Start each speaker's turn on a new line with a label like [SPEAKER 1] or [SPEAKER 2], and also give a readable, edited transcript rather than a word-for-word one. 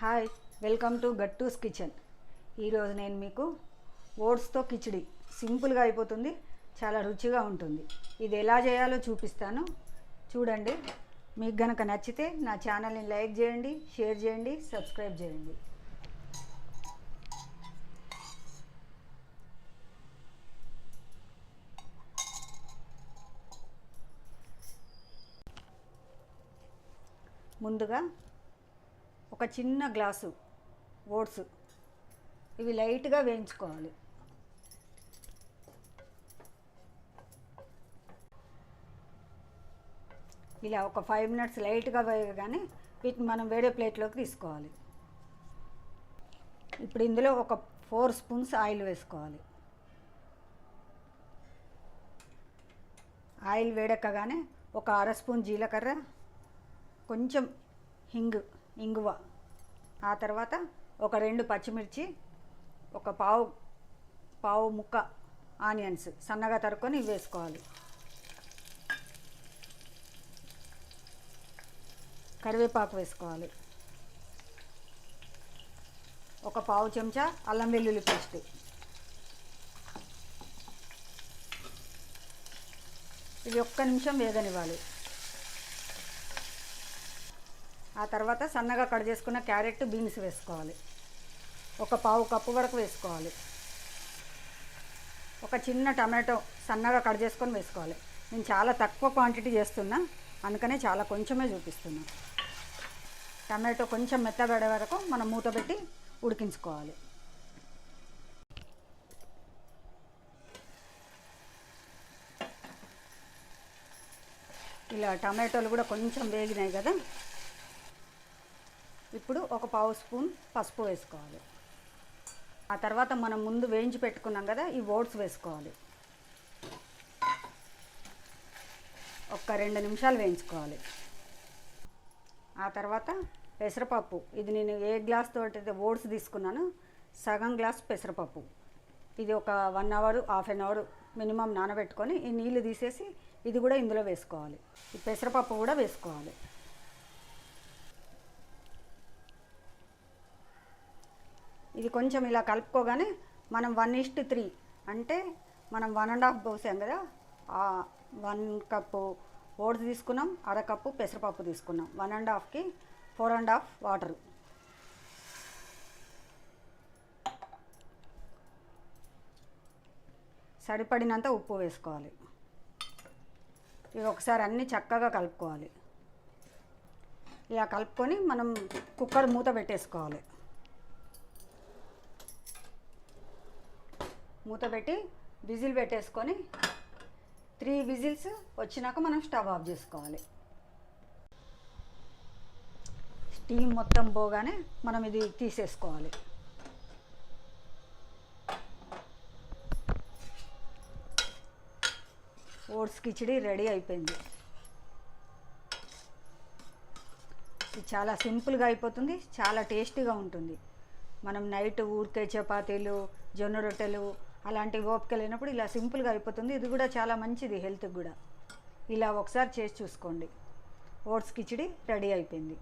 [SPEAKER 1] Hi, welcome to Gattu's kitchen. ఈరోజు నేను మీకు ఓట్స్తో కిచిడి సింపుల్గా అయిపోతుంది, చాలా రుచిగా ఉంటుంది. ఇది ఎలా చేయాలో చూపిస్తాను, చూడండి. మీకు గనక నచ్చితే నా ఛానల్ని లైక్ చేయండి, షేర్ చేయండి, సబ్స్క్రైబ్ చేయండి. ముందుగా ఒక చిన్న గ్లాసు ఓట్స్ ఇవి లైట్గా వేయించుకోవాలి. ఇలా ఒక 5 మినిట్స్ లైట్గా వేయగానే వీటిని మనం వేరే ప్లేట్లోకి తీసుకోవాలి. ఇప్పుడు ఇందులో ఒక 4 స్పూన్స్ ఆయిల్ వేసుకోవాలి. ఆయిల్ వేడెక్కగానే ఒక 1/2 స్పూన్ జీలకర్ర, కొంచెం ఇంగువ, ఆ తర్వాత ఒక 2 పచ్చిమిర్చి, ఒక పావు ముక్క ఆనియన్స్ సన్నగా తరుక్కొని వేసుకోవాలి. కరివేపాకు వేసుకోవాలి. ఒక పావు చెంచా అల్లం వెల్లుల్లి పేస్ట్, ఇది 1 నిమిషం వేగనివ్వాలి. ఆ తర్వాత సన్నగా కట్ చేసుకున్న క్యారెట్, బీన్స్ వేసుకోవాలి. ఒక పావు కప్పు వరకు వేసుకోవాలి. ఒక చిన్న టమాటో సన్నగా కట్ చేసుకొని వేసుకోవాలి. నేను చాలా తక్కువ క్వాంటిటీ చేస్తున్నా, అందుకనే చాలా కొంచెమే చూపిస్తున్నా. టమాటో కొంచెం మెత్తబడే వరకు మనం మూత పెట్టి ఉడికించుకోవాలి. ఇలా టమాటోలు కూడా కొంచెం వేగినాయి కదా, ఇప్పుడు ఒక పావు స్పూన్ పసుపు వేసుకోవాలి. ఆ తర్వాత మనం ముందు వేయించి పెట్టుకున్నాం కదా, ఈ ఓట్స్ వేసుకోవాలి. ఒక 2 నిమిషాలు వేయించుకోవాలి. ఆ తర్వాత పెసరపప్పు, ఇది నేను ఏ గ్లాస్ తోటి ఓట్స్ తీసుకున్నాను, సగం గ్లాస్ పెసరపప్పు, ఇది ఒక 1 hour, half an hour minimum నానబెట్టుకొని ఈ నీళ్ళు తీసేసి ఇది కూడా ఇందులో వేసుకోవాలి. ఈ పెసరపప్పు కూడా వేసుకోవాలి. ఇది కొంచెం ఇలా కలుపుకోగానే మనం 1:3 అంటే మనం 1.5 పోసాం కదా, 1 కప్పు ఓట్స్ తీసుకున్నాం, 1/2 కప్పు పెసరపప్పు తీసుకున్నాం. 1.5కి 4.5 వాటరు. సరిపడినంత ఉప్పు వేసుకోవాలి. ఇవి ఒకసారి అన్నీ చక్కగా కలుపుకోవాలి. ఇలా కలుపుకొని మనం కుక్కర్ మూత పెట్టేసుకోవాలి. మూత పెట్టి విజిల్ పెట్టేసుకొని 3 విజిల్స్ వచ్చినాక మనం స్టవ్ ఆఫ్ చేసుకోవాలి. స్టీమ్ మొత్తం పోగానే మనం ఇది తీసేసుకోవాలి. ఓట్స్ కిచిడి రెడీ అయిపోయింది. ఇది చాలా సింపుల్గా అయిపోతుంది, చాలా టేస్టీగా ఉంటుంది. మనం నైట్ ఊరికే చపాతీలు, జొన్న రొట్టెలు అలాంటివి ఓపిక లేనప్పుడు ఇలా సింపుల్గా అయిపోతుంది. ఇది కూడా చాలా మంచిది హెల్త్కి కూడా. ఇలా ఒకసారి చేసి చూసుకోండి. ఓట్స్ కిచిడి రెడీ అయిపోయింది.